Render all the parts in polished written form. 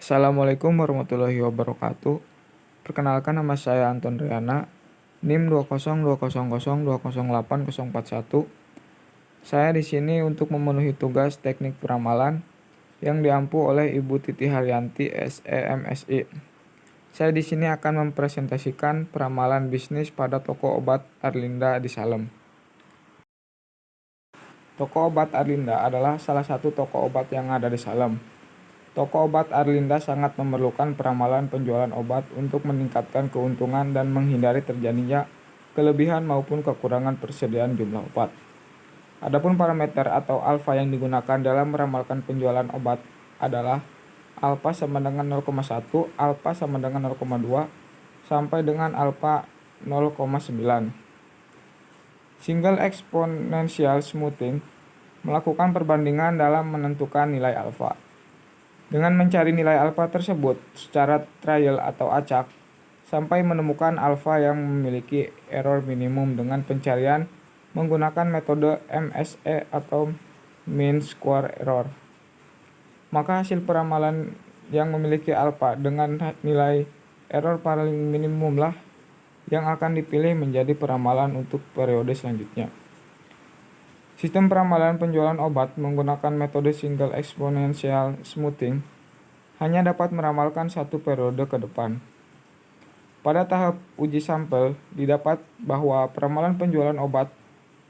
Assalamualaikum warahmatullahi wabarakatuh. Perkenalkan, nama saya Anton Riana, NIM 20200200841. Saya di sini untuk memenuhi tugas teknik peramalan yang diampu oleh Ibu Titi Haryanti, SEMSI. Saya di sini akan mempresentasikan peramalan bisnis pada toko obat Arlinda di Salem. Toko obat Arlinda adalah salah satu toko obat yang ada di Salem. Toko obat Arlinda sangat memerlukan peramalan penjualan obat untuk meningkatkan keuntungan dan menghindari terjadinya kelebihan maupun kekurangan persediaan jumlah obat. Adapun parameter atau alfa yang digunakan dalam meramalkan penjualan obat adalah alfa sama dengan 0,1, alfa sama dengan 0,2, sampai dengan alfa 0,9. Single exponential smoothing melakukan perbandingan dalam menentukan nilai alfa. Dengan mencari nilai alfa tersebut secara trial atau acak, sampai menemukan alfa yang memiliki error minimum dengan pencarian menggunakan metode MSE atau mean square error. Maka hasil peramalan yang memiliki alfa dengan nilai error paling minimum lah yang akan dipilih menjadi peramalan untuk periode selanjutnya. Sistem peramalan penjualan obat menggunakan metode single exponential smoothing hanya dapat meramalkan satu periode ke depan. Pada tahap uji sampel, didapat bahwa peramalan penjualan obat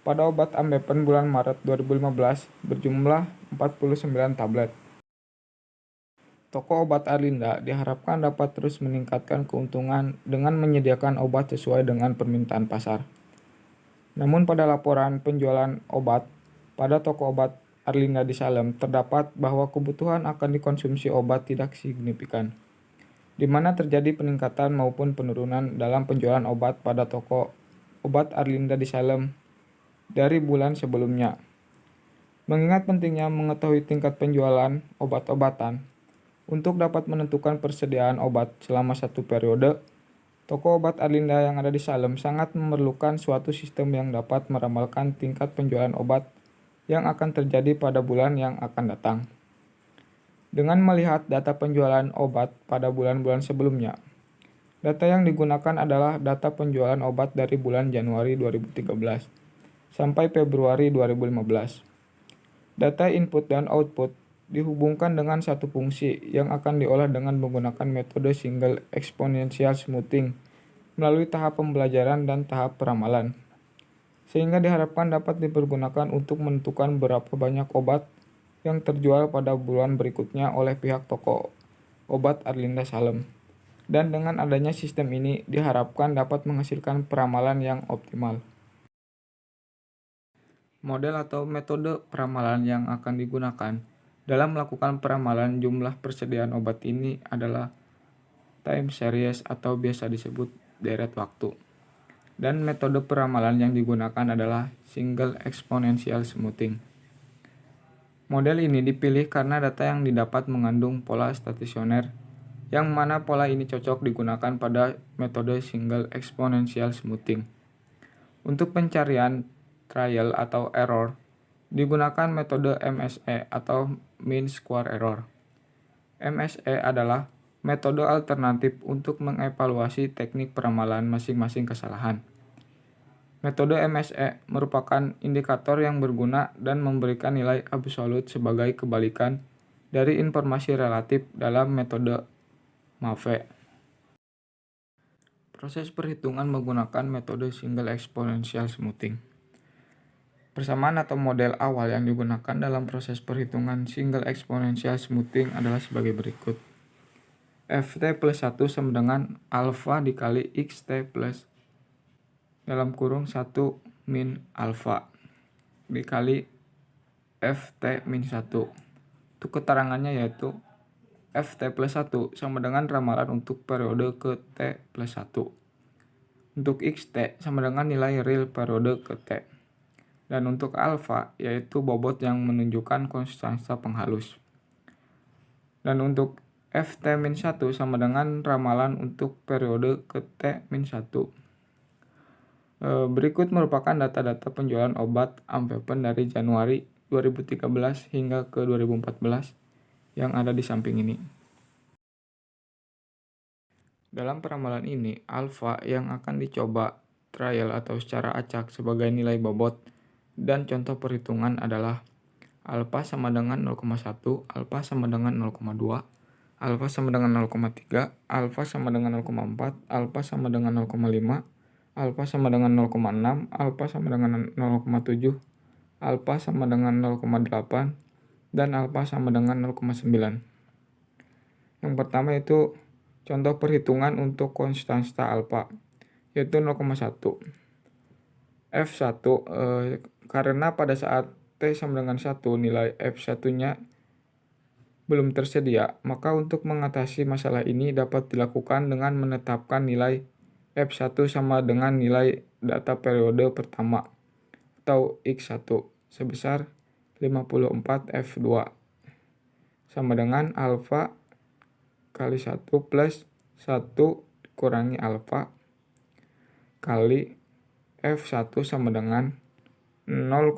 pada obat Ambepen bulan Maret 2015 berjumlah 49 tablet. Toko obat Arlinda diharapkan dapat terus meningkatkan keuntungan dengan menyediakan obat sesuai dengan permintaan pasar. Namun pada laporan penjualan obat pada toko obat Arlinda di Salem terdapat bahwa kebutuhan akan dikonsumsi obat tidak signifikan, di mana terjadi peningkatan maupun penurunan dalam penjualan obat pada toko obat Arlinda di Salem dari bulan sebelumnya. Mengingat pentingnya mengetahui tingkat penjualan obat-obatan untuk dapat menentukan persediaan obat selama satu periode, toko obat Arlinda yang ada di Salem sangat memerlukan suatu sistem yang dapat meramalkan tingkat penjualan obat yang akan terjadi pada bulan yang akan datang. Dengan melihat data penjualan obat pada bulan-bulan sebelumnya, data yang digunakan adalah data penjualan obat dari bulan Januari 2013 sampai Februari 2015. Data input dan output dihubungkan dengan satu fungsi yang akan diolah dengan menggunakan metode single exponential smoothing melalui tahap pembelajaran dan tahap peramalan, sehingga diharapkan dapat dipergunakan untuk menentukan berapa banyak obat yang terjual pada bulan berikutnya oleh pihak toko obat Arlinda Salem. Dan dengan adanya sistem ini diharapkan dapat menghasilkan peramalan yang optimal. Model atau metode peramalan yang akan digunakan dalam melakukan peramalan jumlah persediaan obat ini adalah time series atau biasa disebut deret waktu. Dan metode peramalan yang digunakan adalah single exponential smoothing. Model ini dipilih karena data yang didapat mengandung pola stasioner, yang mana pola ini cocok digunakan pada metode single exponential smoothing. Untuk pencarian trial atau error, digunakan metode MSE atau mean square error. MSE adalah metode alternatif untuk mengevaluasi teknik peramalan masing-masing kesalahan. Metode MSE merupakan indikator yang berguna dan memberikan nilai absolut sebagai kebalikan dari informasi relatif dalam metode MAVE. Proses perhitungan menggunakan metode single exponential smoothing. Persamaan atau model awal yang digunakan dalam proses perhitungan single exponential smoothing adalah sebagai berikut. Ft plus 1 sama dengan alfa dikali xt plus dalam kurung 1 min alfa dikali Ft min 1. Untuk keterangannya yaitu Ft plus 1 sama dengan ramalan untuk periode ke T plus 1. Untuk xt sama dengan nilai real periode ke T. Dan untuk alfa yaitu bobot yang menunjukkan konstanta penghalus. Dan untuk Ft-1 sama dengan ramalan untuk periode ke T-1. Berikut merupakan data-data penjualan obat Ambepen dari Januari 2013 hingga ke 2014 yang ada di samping ini. Dalam peramalan ini, alfa yang akan dicoba trial atau secara acak sebagai nilai bobot dan contoh perhitungan adalah alfa sama dengan 0,1, alfa sama dengan 0,2, alfa sama dengan 0,3, alfa sama dengan 0,4, alfa sama dengan 0,5, alfa sama dengan 0,6, alfa sama dengan 0,7, alfa sama dengan 0,8, dan alfa sama dengan 0,9. Yang pertama itu contoh perhitungan untuk konstanta alfa, yaitu 0,1. F1 karena pada saat T sama dengan 1 nilai F1-nya belum tersedia, maka untuk mengatasi masalah ini dapat dilakukan dengan menetapkan nilai F1 sama dengan nilai data periode pertama atau X1 sebesar 54 F2 sama dengan alfa kali 1 plus 1 kurangi alfa kali F1 sama dengan 0,1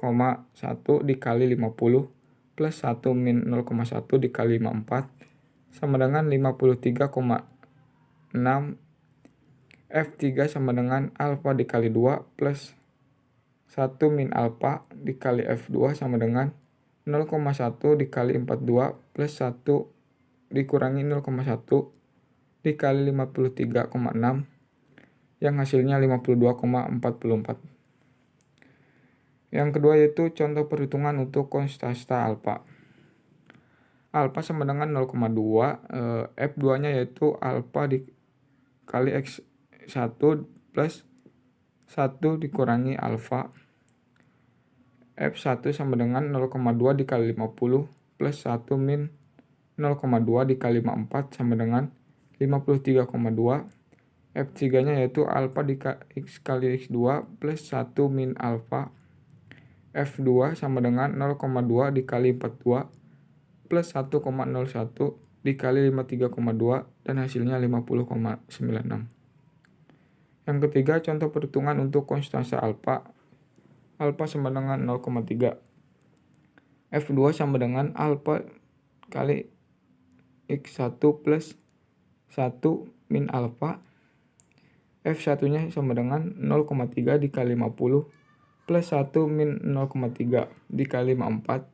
dikali 50 plus 1 min 0,1 dikali 54 sama dengan 53,6. F3 sama dengan alfa dikali 2 plus 1 min alfa dikali F2 sama dengan 0,1 dikali 42 plus 1 dikurangi 0,1 dikali 53,6 yang hasilnya 52,44. Yang kedua yaitu contoh perhitungan untuk konstanta alfa. Alfa sama dengan 0,2, F2-nya yaitu alfa dikali X1 plus 1 dikurangi alfa. F1 sama dengan 0,2 dikali 50 plus 1 min 0,2 dikali 54 sama dengan 53,2. F3-nya yaitu alfa dikali X2 plus 1 min alfa. F2 sama dengan 0,2 dikali 42 plus 1,01 dikali 53,2 dan hasilnya 50,96. Yang ketiga contoh perhitungan untuk konstanta alfa. Alfa sama dengan 0,3. F2 sama dengan alfa kali X1 plus 1 min alfa. F1-nya sama dengan 0,3 dikali 50 plus 1 min 0,3 dikali 54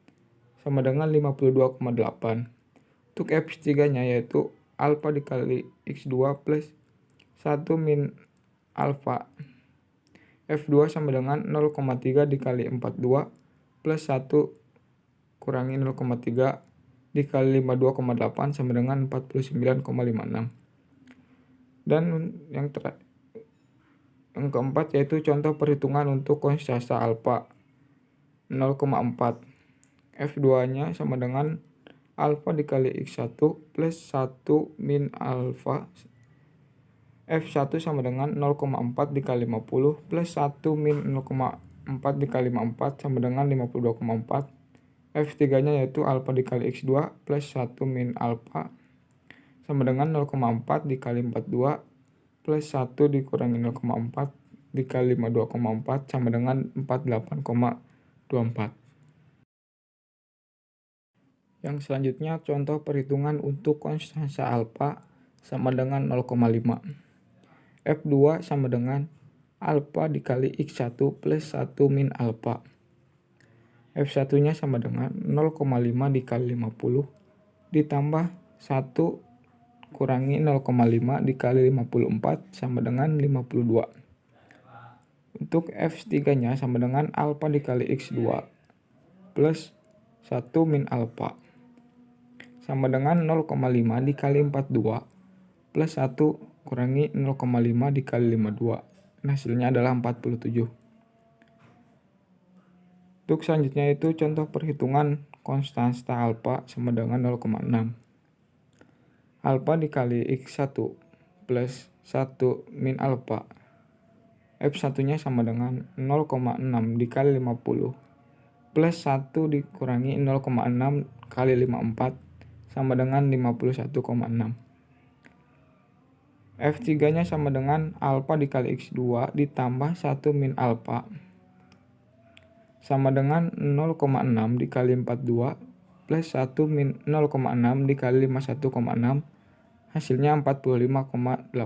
sama dengan 52,8. Untuk F3-nya yaitu alfa dikali X2 plus 1 min alfa. F2 sama dengan 0,3 dikali 42 plus 1 kurangi 0,3 dikali 52,8 sama dengan 49,56. Dan yang keempat yaitu contoh perhitungan untuk konstanta alfa 0,4. F2-nya sama dengan alfa dikali X1 plus 1 min alfa. F1 sama dengan 0,4 dikali 50 plus 1 min 0,4 dikali 54 sama dengan 52,4. F3-nya yaitu alfa dikali X2 plus 1 min alfa sama dengan 0,4 dikali 42 plus 1 dikurangi 0,4 dikali 52,4 sama dengan 48,24. Yang selanjutnya contoh perhitungan untuk konstanta alfa sama dengan 0,5. F2 sama dengan alfa dikali X1 plus 1 min alfa. F1-nya sama dengan 0,5 dikali 50 ditambah 1 kurangi 0,5 dikali 54 sama dengan 52. Untuk F3-nya sama dengan alfa dikali X2 plus 1 min alfa sama dengan 0,5 dikali 42 plus 1 kurangi 0,5 dikali 52. Dan hasilnya adalah 47. Untuk selanjutnya itu contoh perhitungan konstanta alfa sama dengan 0,6. Alfa dikali X1 plus 1 min alfa. F1-nya sama dengan 0,6 dikali 50 plus 1 dikurangi 0,6 kali 54 sama dengan 51,6. F3-nya sama dengan alfa dikali X2 ditambah 1 min alfa sama dengan 0,6 dikali 42 plus 1 min 0,6 dikali 51,6 hasilnya 45,84.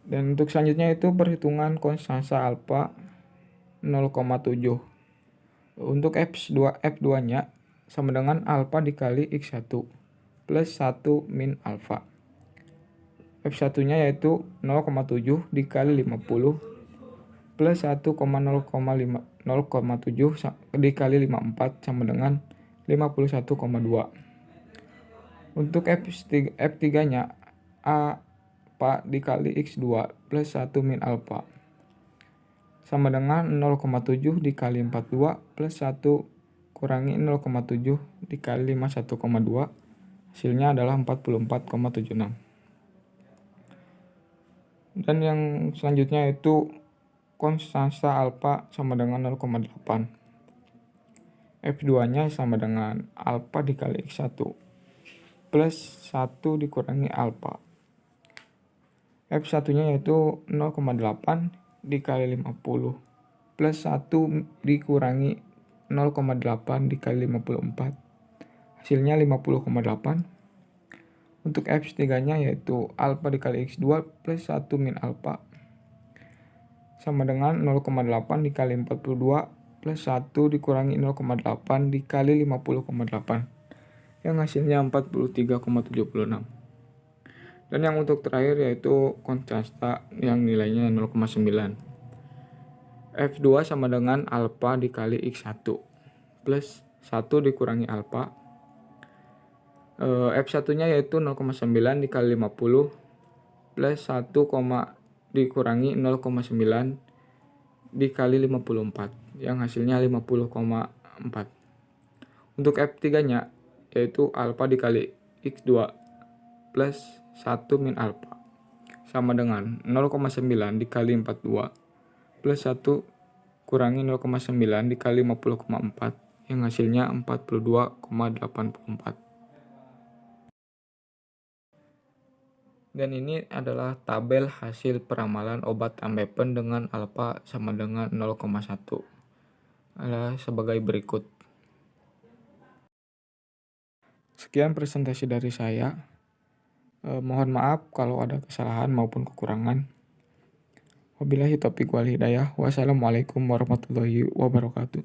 Dan untuk selanjutnya itu perhitungan konstanta alfa 0,7. Untuk F2-nya sama dengan alfa dikali X1 plus 1 min alfa. F1-nya yaitu 0,7 dikali 50 plus 1,0,7 dikali 54 sama dengan 51,2. Untuk F3-nya alfa dikali X2 plus 1 min alfa sama dengan 0,7 dikali 42 plus 1 kurangi 0,7 dikali 51,2, hasilnya adalah 44,76. Dan yang selanjutnya itu konstanta alfa sama dengan 0,8. F2-nya sama dengan alfa dikali X1 plus 1 dikurangi alfa. F1-nya yaitu 0,8 dikali 50 plus 1 dikurangi 0,8 dikali 54, hasilnya 50,8. Untuk F3-nya yaitu alfa dikali X2 plus 1 min alfa sama dengan 0,8 dikali 42 plus 1 dikurangi 0,8 dikali 50,8, yang hasilnya 43,76. Dan yang untuk terakhir yaitu konstanta yang nilainya 0,9. F2 sama dengan alfa dikali X1 plus 1 dikurangi alfa. F1-nya yaitu 0,9 dikali 50 plus 1, dikurangi 0,9 dikali 54, yang hasilnya 50,4. Untuk F3-nya yaitu alfa dikali X2 plus 1 min alfa sama dengan 0,9 dikali 42 plus 1 kurangi 0,9 dikali 50,4, yang hasilnya 42,84. Dan ini adalah tabel hasil peramalan obat ambeien dengan alfa sama dengan 0,1. Adalah sebagai berikut. Sekian presentasi dari saya. Mohon maaf kalau ada kesalahan maupun kekurangan. Wabillahi taufiq wal hidayah. Wassalamualaikum warahmatullahi wabarakatuh.